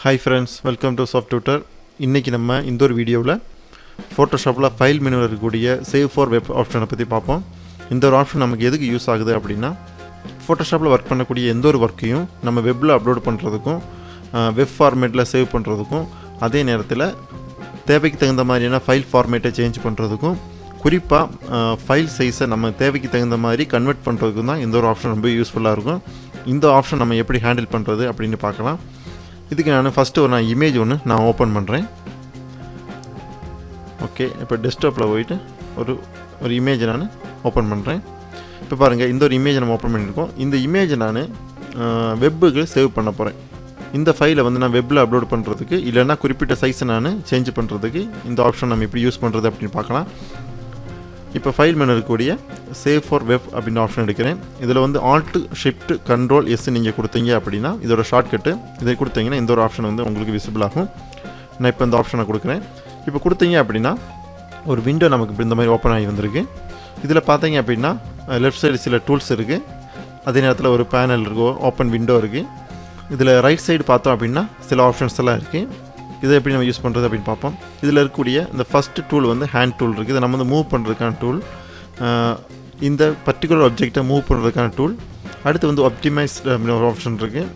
Hi friends, welcome to Soft Tutor. இன்னைக்கு நம்ம இந்த ஒரு வீடியோவில் ஃபோட்டோஷாப்பில் ஃபைல் மெனுவில் இருக்கக்கூடிய சேவ் ஃபார் வெப் ஆப்ஷனை பற்றி பார்ப்போம். இந்த ஒரு ஆப்ஷன் நமக்கு எதுக்கு யூஸ் ஆகுது அப்படின்னா, ஃபோட்டோஷாப்பில் ஒர்க் பண்ணக்கூடிய எந்த ஒரு ஒர்க்கையும் நம்ம வெப்பில் அப்லோட் பண்ணுறதுக்கும் வெப் ஃபார்மேட்டில் சேவ் பண்ணுறதுக்கும், அதே நேரத்தில் தேவைக்கு தகுந்த மாதிரியான ஃபைல் ஃபார்மேட்டை சேஞ்ச் பண்ணுறதுக்கும், குறிப்பாக ஃபைல் சைஸை நம்ம தேவைக்கு தகுந்த மாதிரி கன்வெர்ட் பண்ணுறதுக்கும் தான் இந்த ஒரு ஆப்ஷன் ரொம்ப யூஸ்ஃபுல்லாக இருக்கும். இந்த ஆப்ஷன் நம்ம எப்படி ஹேண்டில் பண்ணுறது அப்படின்னு பார்க்கலாம். இதுக்கு நான் ஃபஸ்ட்டு ஒரு இமேஜ் ஒன்று நான் ஓப்பன் பண்ணுறேன். ஓகே, இப்போ டெஸ்க்டாப்பில் போயிட்டு ஒரு இமேஜை நான் ஓப்பன் பண்ணுறேன். இப்போ பாருங்கள், இந்த ஒரு இமேஜை நம்ம ஓப்பன் பண்ணியிருக்கோம். இந்த இமேஜை நான் வெப்புக்கு சேவ் பண்ண போகிறேன். இந்த ஃபைலை வந்து நான் வெப்பில் அப்லோட் பண்ணுறதுக்கு, இல்லைன்னா குறிப்பிட்ட சைஸை நான் சேஞ்ச் பண்ணுறதுக்கு இந்த ஆப்ஷன் நம்ம எப்படி யூஸ் பண்ணுறது அப்படின்னு பார்க்கலாம். இப்போ ஃபைல் மெனு இருக்கக்கூடிய சேவ் ஃபார் வெப் அப்படின்னு ஆப்ஷன் எடுக்கிறேன். இதில் வந்து ஆல்ட் ஷிஃப்ட் கண்ட்ரோல் எஸ் நீங்கள் கொடுத்தீங்க அப்படின்னா இதோட ஷார்ட்கட்டு. இதை கொடுத்தீங்கன்னா இந்த ஒரு ஆப்ஷன் வந்து உங்களுக்கு விசிபிள் ஆகும். நான் இப்போ இந்த ஆப்ஷனை கொடுக்குறேன். இப்போ கொடுத்தீங்க அப்படின்னா ஒரு விண்டோ நமக்கு இப்போ இந்த மாதிரி ஓப்பன் ஆகி வந்திருக்கு. இதில் பார்த்தீங்க அப்படின்னா லெஃப்ட் சைடு சில டூல்ஸ் இருக்குது, அதே நேரத்தில் ஒரு பேனல் இருக்குது, ஓப்பன் விண்டோ இருக்குது. இதில் ரைட் சைடு பார்த்தோம் அப்படின்னா சில ஆப்ஷன்ஸ் எல்லாம் இருக்குது. இதை எப்படி நம்ம யூஸ் பண்ணுறது அப்படின்னு பார்ப்போம். இதில் இருக்கக்கூடிய இந்த ஃபஸ்ட்டு டூல் வந்து ஹேண்ட் டூல் இருக்குது. இதை நம்ம வந்து மூவ் பண்ணுறதுக்கான டூல், இந்த பர்டிகுலர் ஆப்ஜெக்டை மூவ் பண்ணுறதுக்கான டூல். அடுத்து வந்து ஆப்டிமைஸ் ஒரு ஆப்ஷன் இருக்குது.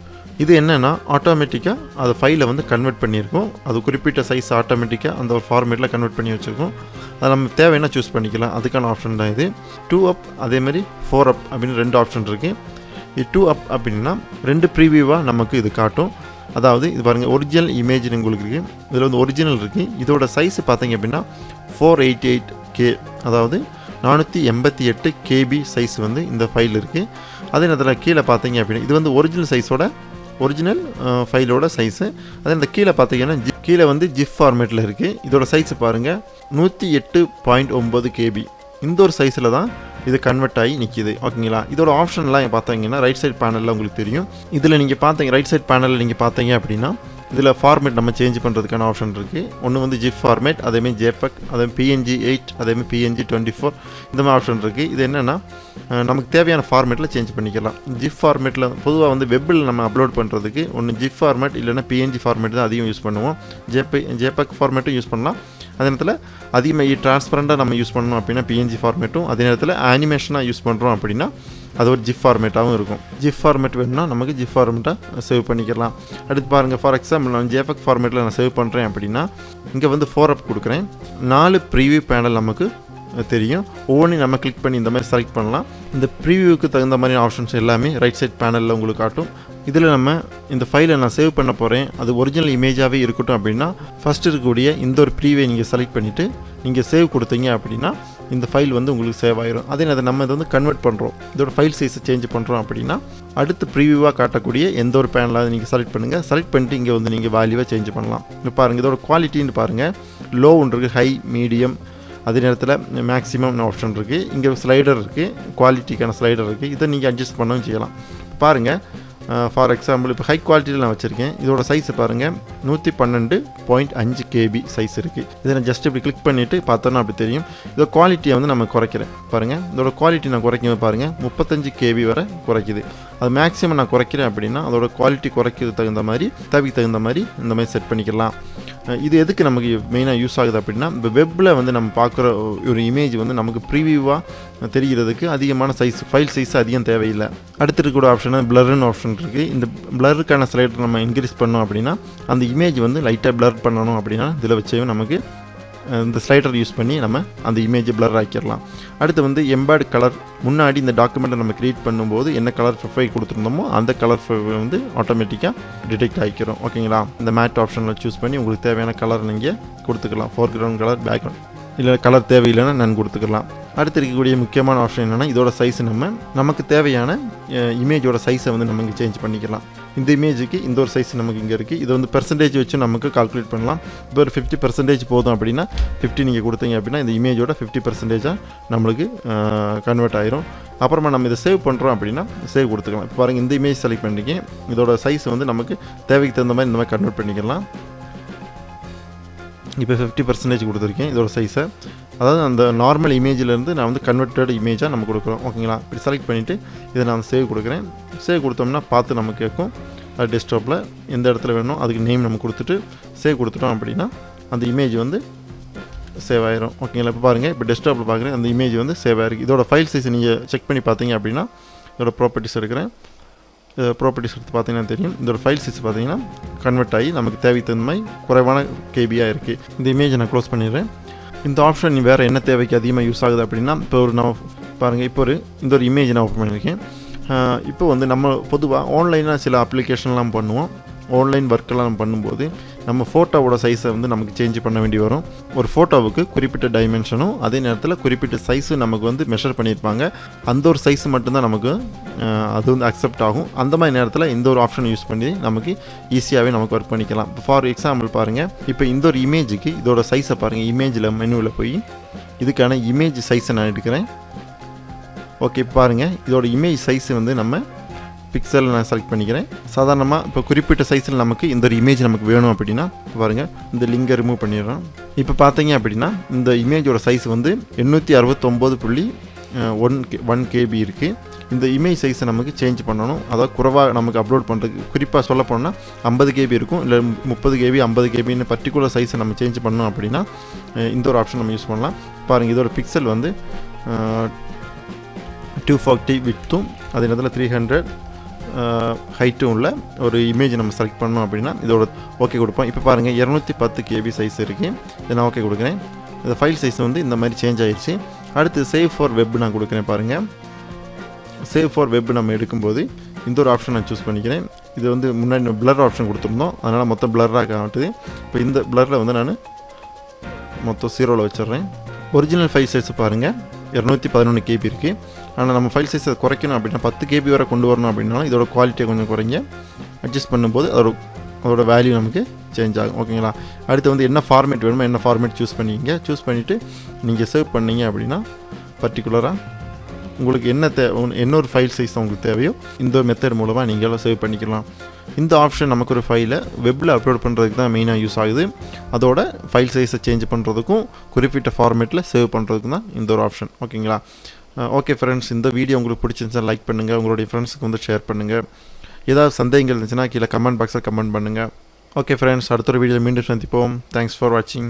இது என்னென்னா ஆட்டோமேட்டிக்காக அது ஃபைலை வந்து கன்வெர்ட் பண்ணியிருக்கோம். அது குறிப்பிட்ட சைஸ் ஆட்டோமேட்டிக்காக அந்த ஒரு ஃபார்மேட்டில் கன்வெர்ட் பண்ணி வச்சுருக்கோம். அதை நம்ம தேவைன்னா சூஸ் பண்ணிக்கலாம். அதுக்கான ஆப்ஷன் தான் இது. 2 அப் அதேமாதிரி 4 அப் அப்படின்னு 2 ஆப்ஷன் இருக்குது. இது 2 அப் அப்படின்னா 2 ப்ரீவியூவாக நமக்கு இது காட்டும். அதாவது இது பாருங்கள், ஒரிஜினல் இமேஜ் உங்களுக்கு இருக்குது. இதில் வந்து ஒரிஜினல் இருக்குது. இதோட சைஸ் பார்த்தீங்க அப்படின்னா 488K, அதாவது 488 KB சைஸ் வந்து இந்த ஃபைல் இருக்குது. அதே நேரத்தில் கீழே பார்த்தீங்க அப்படின்னா இது வந்து ஒரிஜினல் சைஸோட ஒரிஜினல் ஃபைலோட சைஸு. அதே இந்த கீழே பார்த்தீங்கன்னா கீழே வந்து ஜிப் ஃபார்மேட்டில் இருக்குது. இதோட சைஸ் பாருங்கள் 108.9 KB. இந்த ஒரு சைஸில் தான் இது கன்வெர்ட் ஆகி நிற்கிது. ஓகேங்களா? இதோட ஆப்ஷன்லாம் பார்த்தீங்கன்னா ரைட் சைட் பேனலில் உங்களுக்கு தெரியும். இதில் நீங்கள் பார்த்தீங்க, ரைட் சைட் பேனலில் நீங்கள் பார்த்தீங்க அப்படின்னா இதில் ஃபார்மேட் நம்ம சேஞ்ச் பண்ணுறதுக்கான ஆப்ஷன் இருக்குது. ஒன்று வந்து ஜிப் ஃபார்மேட், அதேமாதிரி ஜேபக், அதே PNG 8, அதேமாதிரி PNG 24, இந்த மாதிரி ஆப்ஷன் இருக்குது. இது என்னென்னா நமக்கு தேவையான ஃபார்மேட்டில் சேஞ்ச் பண்ணிக்கலாம். ஜிப் ஃபார்மேட்டில் பொதுவாக வந்து வெப்பில் நம்ம அப்லோட் பண்ணுறதுக்கு ஒன்று ஜிப் ஃபார்மேட் இல்லைனா PNG ஃபார்மேட் தான் அதிகம் யூஸ் பண்ணுவோம். ஜேபக் ஃபார்மேட்டும் யூஸ் பண்ணலாம். அதே நேரத்தில் அதிகமாக டிரான்ஸ்பரண்ட்டாக நம்ம யூஸ் பண்ணணும் அப்படின்னா PNG ஃபார்மேட்டும், அதே நேரத்தில் அனிமேஷனாக யூஸ் பண்ணுறோம் அப்படின்னா அது ஒரு ஜிப் ஃபார்மேட்டாகவும் இருக்கும். ஜிப் ஃபார்மேட் வேணும்னா நமக்கு ஜிப் ஃபார்மேட்டாக சேவ் பண்ணிக்கலாம். அடுத்து பாருங்கள், ஃபார் எக்ஸாம்பிள் நான் ஜேபக் ஃபார்மேட்டில் நான் சேவ் பண்ணுறேன் அப்படின்னா இங்கே வந்து 4 அப் கொடுக்குறேன். 4 ப்ரீவியூ பேனல் நமக்கு தெரியும். ஒவ்வொன்றையும் நம்ம கிளிக் பண்ணி இந்த மாதிரி செலக்ட் பண்ணலாம். இந்த ப்ரீவியூக்கு தகுந்த மாதிரி ஆப்ஷன்ஸ் எல்லாமே ரைட் சைட் பேனலில் உங்களுக்கு காட்டும். இதில் நம்ம இந்த ஃபைலை நான் சேவ் பண்ண போகிறேன், அது ஒரிஜினல் இமேஜாகவே இருக்கட்டும் அப்படின்னா ஃபஸ்ட்டு இருக்கக்கூடிய இந்த ஒரு ப்ரீவியூ நீங்கள் செலக்ட் பண்ணிவிட்டு நீங்கள் சேவ் கொடுத்தீங்க அப்படின்னா இந்த ஃபைல் வந்து உங்களுக்கு சேவ் ஆகிரும். அதே நேரத்தில் நம்ம இதை வந்து கன்வெர்ட் பண்ணுறோம், இதோட ஃபைல் சைஸை சேஞ்ச் பண்ணுறோம் அப்படின்னா அடுத்து ப்ரீவியூவாக காட்டக்கூடிய எந்த ஒரு பேனலாக நீங்கள் செலக்ட் பண்ணுங்கள். செலக்ட் பண்ணிட்டு இங்கே வந்து நீங்கள் வேல்யூவாக சேஞ்ச் பண்ணலாம். இப்போ பாருங்கள், இதோட குவாலிட்டின்னு பாருங்கள், லோ ஒன்று இருக்குது, ஹை, மீடியம், அதே நேரத்தில் மேக்ஸிமம் ஆப்ஷன் இருக்குது. இங்கே ஸ்லைடர் இருக்குது, குவாலிட்டிக்கான ஸ்லைடர் இருக்குது. இதை நீங்கள் அட்ஜஸ்ட் பண்ணவும் செய்யலாம். பாருங்கள், ஃபார் எக்ஸாம்பிள் இப்போ ஹை குவாலிட்டியில் நான் வச்சுருக்கேன். இதோட சைஸை பாருங்கள் 112.5 KB சைஸ் இருக்குது. இதை நான் ஜஸ்ட் இப்படி கிளிக் பண்ணிவிட்டு பார்த்தோன்னா அப்படி தெரியும். இதோட குவாலிட்டியை வந்து நம்ம குறைக்கிறேன். பாருங்கள், இதோட குவாலிட்டி நான் குறைக்கும் பாருங்கள் 35 KB வரை குறைக்குது. அது மேக்ஸிமம் நான் குறைக்கிறேன் அப்படின்னா அதோட குவாலிட்டி குறைக்கிறது தகுந்த மாதிரி தேவைக்கு தகுந்த மாதிரி இந்த மாதிரி செட் பண்ணிக்கலாம். இது எதுக்கு நமக்கு மெயினாக யூஸ் ஆகுது அப்படின்னா, இப்போ வெப்பில் வந்து நம்ம பார்க்குற ஒரு இமேஜ் வந்து நமக்கு ப்ரீவியூவாக தெரிகிறதுக்கு அதிகமான சைஸ் ஃபைல் சைஸ் அதிகம் தேவையில்லை. அடுத்து இருக்கக்கூடிய ஆப்ஷன் பிளர்னு ஆப்ஷன் இருக்குது. இந்த பிளருக்கான ஸ்லைடர் நம்ம இன்க்ரீஸ் பண்ணோம் அப்படின்னா அந்த இமேஜ் வந்து லைட்டாக பிளர் பண்ணணும் அப்படின்னா இதில் வச்சே நமக்கு இந்த ஸ்லைடர் யூஸ் பண்ணி நம்ம அந்த இமேஜை பிளர் ஆக்கிடலாம். அடுத்து வந்து எம்பேர்டு கலர், முன்னாடி இந்த டாக்குமெண்ட்டை நம்ம க்ரியேட் பண்ணும்போது என்ன கலர் ப்ரொஃபைல் கொடுத்துருந்தோமோ அந்த கலர் வந்து ஆட்டோமேட்டிக்காக டிடெக்ட் ஆகிக்கிறோம். ஓகேங்களா? இந்த மேட் ஆப்ஷனில் சூஸ் பண்ணி உங்களுக்கு தேவையான கலர் நீங்கள் கொடுத்துக்கலாம். ஃபோர்க்ரவுண்ட் கலர், பேக்ரவுண்ட், இல்லை கலர் தேவையில்லைன்னா நான் கொடுத்துக்கலாம். அடுத்து இருக்கக்கூடிய முக்கியமான ஆப்ஷன் என்னென்னா இதோட சைஸ் நமக்கு தேவையான இமேஜோட சைஸை வந்து நம்ம இங்கே சேஞ்ச் பண்ணிக்கலாம். இந்த இமேஜுக்கு இந்த ஒரு சைஸ் நமக்கு இங்கே இருக்குது. இது வந்து பெர்சன்டேஜ் வச்சு நமக்கு கால்குலேட் பண்ணலாம். இப்போ ஒரு 50% போதும் அப்படின்னா 50 நீங்கள் கொடுத்தீங்க அப்படின்னா இந்த இமேஜோட 50% நம்மளுக்கு கன்வெர்ட் ஆயிரும். அப்புறமா நம்ம இதை சேவ் பண்ணுறோம் அப்படின்னா சேவ் கொடுத்துக்கலாம். இப்போ பாருங்கள், இந்த இமேஜ் செலக்ட் பண்ணிக்க, இதோட சைஸ் வந்து நமக்கு தேவைக்கு தகுந்த மாதிரி இந்த மாதிரி கன்வெர்ட் பண்ணிக்கலாம். இப்போ 50% கொடுத்துருக்கேன் இதோட சைஸை. அதாவது அந்த நார்மல் இமேஜிலேருந்து நான் வந்து கன்வெர்ட்டட் இமேஜாக நம்ம கொடுக்குறோம். ஓகேங்களா? இப்படி செலக்ட் பண்ணிவிட்டு இதை நான் சேவ் கொடுக்குறேன். சேவ் கொடுத்தோம்னா பார்த்து நம்ம கேட்கும். அது டெஸ்க்டாப்பில் எந்த இடத்துல வேணும் அதுக்கு நேம் நம்ம கொடுத்துட்டு சேவ் கொடுத்துட்டோம் அப்படின்னா அந்த இமேஜ் வந்து சேவ் ஆயிரும். ஓகேங்களா? இப்போ பாருங்கள், இப்போ டெஸ்க்டாப்பில் பார்க்குறேன் அந்த இமேஜ் வந்து சேவ் ஆகிருக்கு. இதோட ஃபைல் சைஸ் நீங்கள் செக் பண்ணி பார்த்தீங்க அப்படின்னா இதோட ப்ராப்பர்ட்டிஸ் எடுக்கிறேன். ப்ராப்பர்ட்டிஸ் எடுத்து பார்த்தீங்கன்னா தெரியும். இதோட ஃபைல் சைஸ் பார்த்தீங்கன்னா கன்வெர்ட் ஆகி நமக்கு தேவைக்கு தகுந்த மாதிரி குறைவான கேபியாக இருக்குது. இந்த இமேஜை நான் க்ளோஸ் பண்ணிடுறேன். இந்த ஆப்ஷன் வேறு என்ன தேவைக்கு அதிகமாக யூஸ் ஆகுது அப்படின்னா, இப்போ ஒரு நம்ம பாருங்கள், இப்போ இந்த ஒரு இமேஜ் நான் ஓப்பன் பண்ணியிருக்கேன். இப்போ வந்து நம்ம பொதுவாக ஆன்லைனாக சில அப்ளிகேஷன்லாம் பண்ணுவோம். ஆன்லைன் ஒர்க்கெல்லாம் நம்ம பண்ணும்போது நம்ம ஃபோட்டோவோட சைஸை வந்து நமக்கு சேஞ்ச் பண்ண வேண்டி வரும். ஒரு ஃபோட்டோவுக்கு குறிப்பிட்ட டைமென்ஷனும் அதே நேரத்தில் குறிப்பிட்ட சைஸும் நமக்கு வந்து மெஷர் பண்ணியிருப்பாங்க. அந்த ஒரு சைஸ் மட்டும்தான் நமக்கு அது வந்து அக்செப்ட் ஆகும். அந்த மாதிரி நேரத்தில் இந்த ஒரு ஆப்ஷன் யூஸ் பண்ணி நமக்கு ஈஸியாகவே நமக்கு ஒர்க் பண்ணிக்கலாம். ஃபார் எக்ஸாம்பிள் பாருங்கள், இப்போ இந்த ஒரு இமேஜுக்கு இதோட சைஸை பாருங்கள். இமேஜில் மெனுவில் போய் இதுக்கான இமேஜ் சைஸை நான் எடுக்கிறேன். ஓகே, பாருங்கள், இதோட இமேஜ் சைஸ் வந்து நம்ம பிக்சலில் நான் செலக்ட் பண்ணிக்கிறேன். சாதாரணமாக இப்போ குறிப்பிட்ட சைஸில் நமக்கு இந்த ஒரு இமேஜ் நமக்கு வேணும் அப்படின்னா பாருங்கள், இந்த லிங்கை ரிமூவ் பண்ணிடுறோம். இப்போ பார்த்தீங்க அப்படின்னா இந்த இமேஜோட சைஸ் வந்து 869.1 KB இருக்குது. இந்த இமேஜ் சைஸை நமக்கு சேஞ்ச் பண்ணணும். அதாவது குறைவாக நமக்கு அப்லோட் பண்ணுறதுக்கு குறிப்பாக சொல்ல போனால் 50 KB இருக்கும், இல்லை 30 KB 50 KBன்னு பர்டிகுலர் சைஸை நம்ம சேஞ்ச் பண்ணோம் அப்படின்னா இந்த ஒரு ஆப்ஷன் நம்ம யூஸ் பண்ணலாம். பாருங்கள், இதோட பிக்சல் வந்து 240 விட்த்தும் அதே நேரத்தில் 300 ஹைட்டும் உள்ள ஒரு இமேஜ் நம்ம செலக்ட் பண்ணோம் அப்படின்னா இதோட ஓகே கொடுப்போம். இப்போ பாருங்கள், 210 KB சைஸ் இருக்குது. இதை நான் ஓகே கொடுக்குறேன். இந்த ஃபைல் சைஸ் வந்து இந்த மாதிரி சேஞ்ச் ஆகிடுச்சு. அடுத்து சேவ் ஃபார் வெப் நான் கொடுக்குறேன். பாருங்கள், சேவ் ஃபார் வெப் நம்ம எடுக்கும்போது இந்த ஒரு ஆப்ஷன் நான் சூஸ் பண்ணிக்கிறேன். இது வந்து முன்னாடி பிளர் ஆப்ஷன் கொடுத்துருந்தோம், அதனால் மொத்தம் பிளராக காட்டுது. இப்போ இந்த பிளரில் வந்து நான் மொத்தம் 0ல் வச்சிடுறேன். ஒரிஜினல் ஃபைல் சைஸ் பாருங்கள் 211 KB இருக்குது. ஆனால் நம்ம ஃபைல் சைஸை குறைக்கணும் அப்படின்னா 10 KB வரை கொண்டு வரணும் அப்படின்னா இதோட குவாலிட்டியை கொஞ்சம் குறைங்க. அட்ஜஸ்ட் பண்ணும்போது அதோட வேல்யூ நமக்கு சேஞ்ச் ஆகும். ஓகேங்களா? அடுத்து வந்து என்ன ஃபார்மேட் வேணுமோ என்ன ஃபார்மேட் சூஸ் பண்ணிக்கிங்க. சூஸ் பண்ணிவிட்டு நீங்கள் சேவ் பண்ணிங்க அப்படின்னா பர்டிகுலராக உங்களுக்கு என்ன ஒரு ஃபைல் சைஸ் உங்களுக்கு தேவையோ இந்த மெத்தட் மூலமாக நீங்களும் சேவ் பண்ணிக்கலாம். இந்த ஆப்ஷன் நமக்கு ஒரு ஃபைலை வெப்பில் அப்லோட் பண்ணுறதுக்கு தான் மெயினாக யூஸ் ஆகுது. அதோட ஃபைல் சைஸை சேஞ்ச் பண்ணுறதுக்கும் குறிப்பிட்ட ஃபார்மேட்டில் சேவ் பண்ணுறதுக்கும் தான் இந்த ஒரு ஆப்ஷன். ஓகேங்களா? ஓகே ஃப்ரெண்ட்ஸ், இந்த வீடியோ உங்களுக்கு பிடிச்சிருந்துச்சுன்னா லைக் பண்ணுங்கள், உங்களுடைய ஃப்ரெண்ட்ஸுக்கு வந்து ஷேர் பண்ணுங்கள். ஏதாவது சந்தேகங்கள் இருந்துச்சுன்னா கீழே கமெண்ட் பாக்ஸில் கமெண்ட் பண்ணுங்கள். ஓகே ஃப்ரெண்ட்ஸ், அடுத்த ஒரு வீடியோவில் மீண்டும் சந்திப்போம். தேங்க்ஸ் ஃபார் வாட்சிங்.